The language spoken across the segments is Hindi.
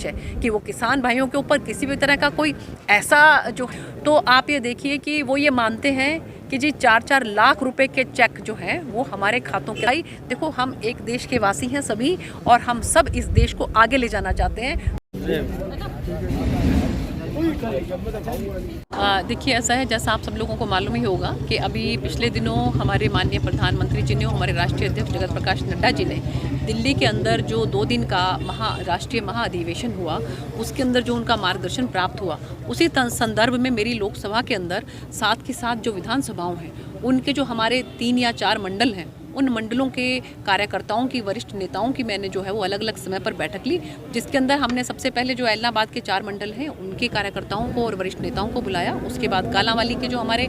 है कि वो किसान भाइयों के ऊपर किसी भी तरह का कोई ऐसा जो, तो आप ये देखिए कि वो ये मानते हैं कि जी 4-4 लाख रुपए के चेक जो हैं वो हमारे खातों के आई। देखो, हम एक देश के वासी हैं सभी, और हम सब इस देश को आगे ले जाना चाहते हैं। देखिए, ऐसा है, जैसा आप सब लोगों को मालूम ही होगा कि अभी पिछले दिनों हमारे माननीय प्रधानमंत्री जी ने, हमारे राष्ट्रीय अध्यक्ष जगत प्रकाश नड्डा जी ने दिल्ली के अंदर जो 2 दिन का राष्ट्रीय महाअधिवेशन हुआ, उसके अंदर जो उनका मार्गदर्शन प्राप्त हुआ, उसी संदर्भ में मेरी लोकसभा के अंदर साथ के साथ जो विधानसभाओं हैं उनके जो हमारे 3 या 4 मंडल हैं, उन मंडलों के कार्यकर्ताओं की, वरिष्ठ नेताओं की मैंने जो है वो अलग अलग समय पर बैठक ली, जिसके अंदर हमने सबसे पहले जो एलनाबाद के 4 मंडल हैं उनके कार्यकर्ताओं को और वरिष्ठ नेताओं को बुलाया। उसके बाद कालांवाली के जो हमारे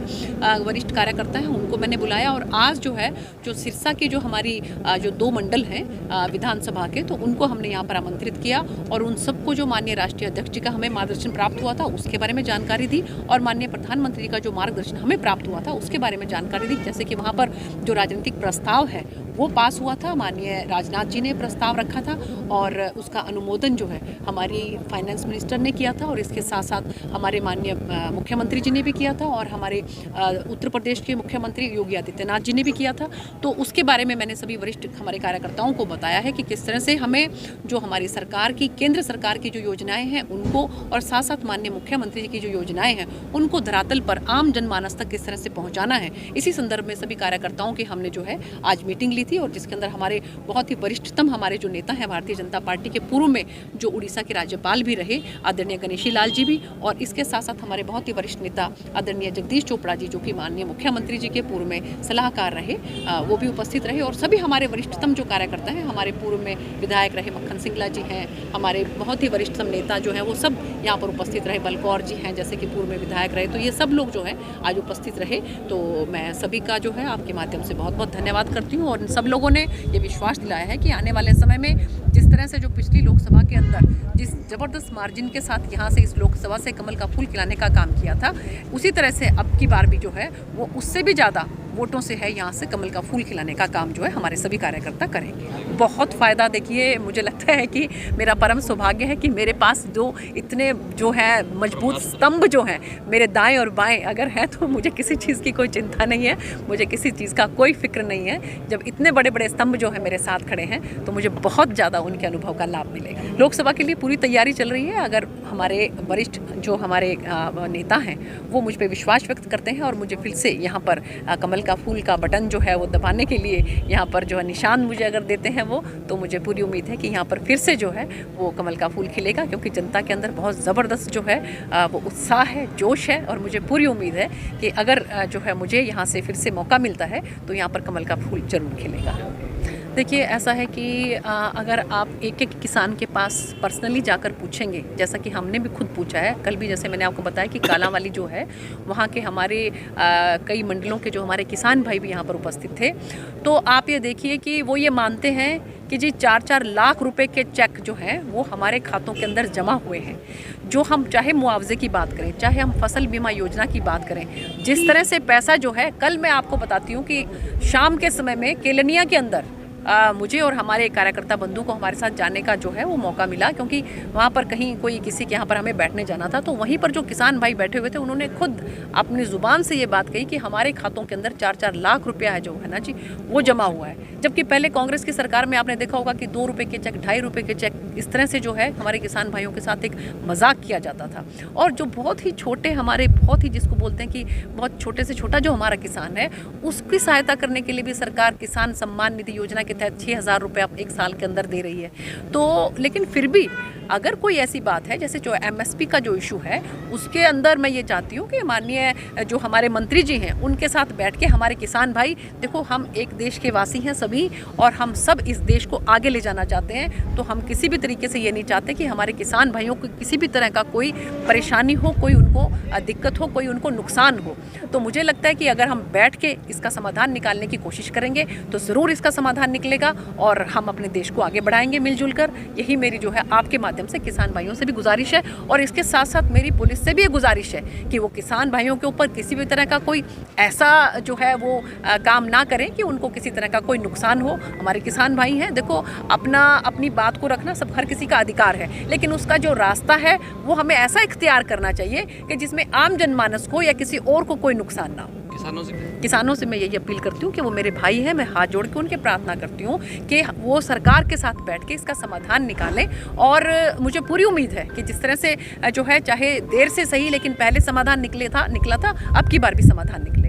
वरिष्ठ कार्यकर्ता हैं उनको मैंने बुलाया, और आज जो है जो सिरसा की जो हमारी जो 2 मंडल हैं विधानसभा के, तो उनको हमने यहाँ पर आमंत्रित किया, और उन सबको जो माननीय राष्ट्रीय अध्यक्ष जी का हमें मार्गदर्शन प्राप्त हुआ था उसके बारे में जानकारी दी, और माननीय प्रधानमंत्री का जो मार्गदर्शन हमें प्राप्त हुआ था उसके बारे में जानकारी दी। जैसे कि वहाँ पर जो राजनीतिक प्रस्ताव है वो पास हुआ था, माननीय राजनाथ जी ने प्रस्ताव रखा था, और उसका अनुमोदन जो है हमारी फाइनेंस मिनिस्टर ने किया था, और इसके साथ साथ हमारे माननीय मुख्यमंत्री जी ने भी किया था, और हमारे उत्तर प्रदेश के मुख्यमंत्री योगी आदित्यनाथ जी ने भी किया था। तो उसके बारे में मैंने सभी वरिष्ठ हमारे कार्यकर्ताओं को बताया है कि किस तरह से हमें जो हमारी सरकार की, केंद्र सरकार की जो योजनाएं हैं उनको, और साथ साथ माननीय मुख्यमंत्री जी की जो योजनाएं हैं उनको धरातल पर आम जनमानस तक किस तरह से पहुँचाना है। इसी संदर्भ में सभी कार्यकर्ताओं की हमने जो है आज मीटिंग ली थी, और जिसके अंदर हमारे बहुत ही वरिष्ठतम हमारे जो नेता हैं भारतीय जनता पार्टी के, पूर्व में जो उड़ीसा के राज्यपाल भी रहे आदरणीय गणेशी लाल जी भी, और इसके साथ साथ हमारे बहुत ही वरिष्ठ नेता आदरणीय जगदीश चोपड़ा जी, जो कि माननीय मुख्यमंत्री जी के पूर्व में सलाहकार रहे, वो भी उपस्थित रहे, और सभी हमारे वरिष्ठतम जो कार्यकर्ता हैं, हमारे पूर्व में विधायक रहे मक्खन सिंगला जी हैं, हमारे बहुत ही वरिष्ठतम नेता जो हैं वो सब यहाँ पर उपस्थित रहे, बलकौर जी हैं जैसे कि पूर्व में विधायक रहे, तो ये सब लोग जो हैं आज उपस्थित रहे। तो मैं सभी का जो है आपके माध्यम से बहुत बहुत धन्यवाद करती हूँ, और सब लोगों ने ये विश्वास दिलाया है कि आने वाले समय में जिस तरह से जो पिछली लोकसभा के अंदर जिस जबरदस्त मार्जिन के साथ यहाँ से इस लोकसभा से कमल का फूल खिलाने का काम किया था, उसी तरह से अब की बार भी जो है वो उससे भी ज़्यादा वोटों से है यहाँ से कमल का फूल खिलाने का काम जो है हमारे सभी कार्यकर्ता करेंगे। बहुत फ़ायदा, देखिए मुझे लगता है कि मेरा परम सौभाग्य है कि मेरे पास जो इतने जो है मजबूत स्तंभ जो हैं मेरे दाएं और बाएं अगर हैं, तो मुझे किसी चीज़ की कोई चिंता नहीं है, मुझे किसी चीज़ का कोई फिक्र नहीं है। जब इतने बड़े बड़े स्तंभ जो है मेरे साथ खड़े हैं तो मुझे बहुत ज़्यादा उनके अनुभव का लाभ मिलेगा। लोकसभा के लिए पूरी तैयारी चल रही है। अगर हमारे वरिष्ठ जो हमारे नेता हैं वो मुझ पर विश्वास व्यक्त करते हैं और मुझे फिर से यहाँ पर कमल का फूल का बटन जो है वो दबाने के लिए यहाँ पर जो है निशान मुझे अगर देते हैं वो, तो मुझे पूरी उम्मीद है कि यहाँ पर फिर से जो है वो कमल का फूल खिलेगा, क्योंकि जनता के अंदर बहुत ज़बरदस्त जो है वो उत्साह है, जोश है, और मुझे पूरी उम्मीद है कि अगर जो है मुझे यहाँ से फिर से मौका मिलता है तो यहाँ पर कमल का फूल जरूर खिलेगा। देखिए, ऐसा है कि अगर आप एक एक किसान के पास पर्सनली जाकर पूछेंगे, जैसा कि हमने भी खुद पूछा है, कल भी जैसे मैंने आपको बताया कि कालांवाली जो है वहाँ के हमारे कई मंडलों के जो हमारे किसान भाई भी यहाँ पर उपस्थित थे, तो आप ये देखिए कि वो ये मानते हैं कि जी 4-4 लाख रुपए के चेक जो हैं वो हमारे खातों के अंदर जमा हुए हैं। जो हम चाहे मुआवजे की बात करें, चाहे हम फसल बीमा योजना की बात करें, जिस तरह से पैसा जो है, कल मैं आपको बताती हूँ कि शाम के समय में केलनिया के अंदर मुझे और हमारे कार्यकर्ता बंधु को हमारे साथ जाने का जो है वो मौका मिला, क्योंकि वहाँ पर कहीं कोई किसी के यहाँ पर हमें बैठने जाना था, तो वहीं पर जो किसान भाई बैठे हुए थे उन्होंने खुद अपनी ज़ुबान से ये बात कही कि हमारे खातों के अंदर 4-4 लाख रुपया है जो है ना जी वो जमा हुआ है। जबकि पहले कांग्रेस की सरकार में आपने देखा होगा कि 2 रुपये के चेक, 2.5 रुपये के चेक, इस तरह से जो है हमारे किसान भाइयों के साथ एक मजाक किया जाता था। और जो बहुत ही छोटे हमारे, बहुत ही जिसको बोलते हैं कि बहुत छोटे से छोटा जो हमारा किसान है, उसकी सहायता करने के लिए भी सरकार किसान सम्मान निधि योजना के तहत 6,000 रुपये एक साल के अंदर दे रही है। तो लेकिन फिर भी अगर कोई ऐसी बात है जैसे जो एमएसपी का जो इशू है, उसके अंदर मैं ये चाहती हूँ कि माननीय जो हमारे मंत्री जी हैं उनके साथ बैठ के हमारे किसान भाई, देखो हम एक देश के वासी हैं सभी, और हम सब इस देश को आगे ले जाना चाहते हैं। तो हम किसी भी तरीके से ये नहीं चाहते कि हमारे किसान भाइयों को किसी भी तरह का कोई परेशानी हो, कोई उनको दिक्कत हो, कोई उनको नुकसान हो। तो मुझे लगता है कि अगर हम बैठ के इसका समाधान निकालने की कोशिश करेंगे तो ज़रूर इसका समाधान निकलेगा और हम अपने देश को आगे बढ़ाएंगे मिलजुल कर। यही मेरी जो है आपके माध्यम से किसान भाइयों से भी गुजारिश है, और इसके साथ साथ मेरी पुलिस से भी ये गुजारिश है कि वो किसान भाइयों के ऊपर किसी भी तरह का कोई ऐसा जो है वो काम ना करें कि उनको किसी तरह का कोई नुकसान हो। हमारे किसान भाई हैं, देखो अपनी बात को रखना सब हर किसी का अधिकार है, लेकिन उसका जो रास्ता है वो हमें ऐसा इख्तियार करना चाहिए कि जिसमें आम जनमानस को या किसी और को कोई नुकसान ना हो। किसानों से मैं यही अपील करती हूँ कि वो मेरे भाई हैं, मैं हाथ जोड़ के उनके प्रार्थना करती हूँ कि वो सरकार के साथ बैठ के इसका समाधान निकालें। और मुझे पूरी उम्मीद है कि जिस तरह से जो है, चाहे देर से सही लेकिन पहले समाधान निकला था, अब की बार भी समाधान निकले।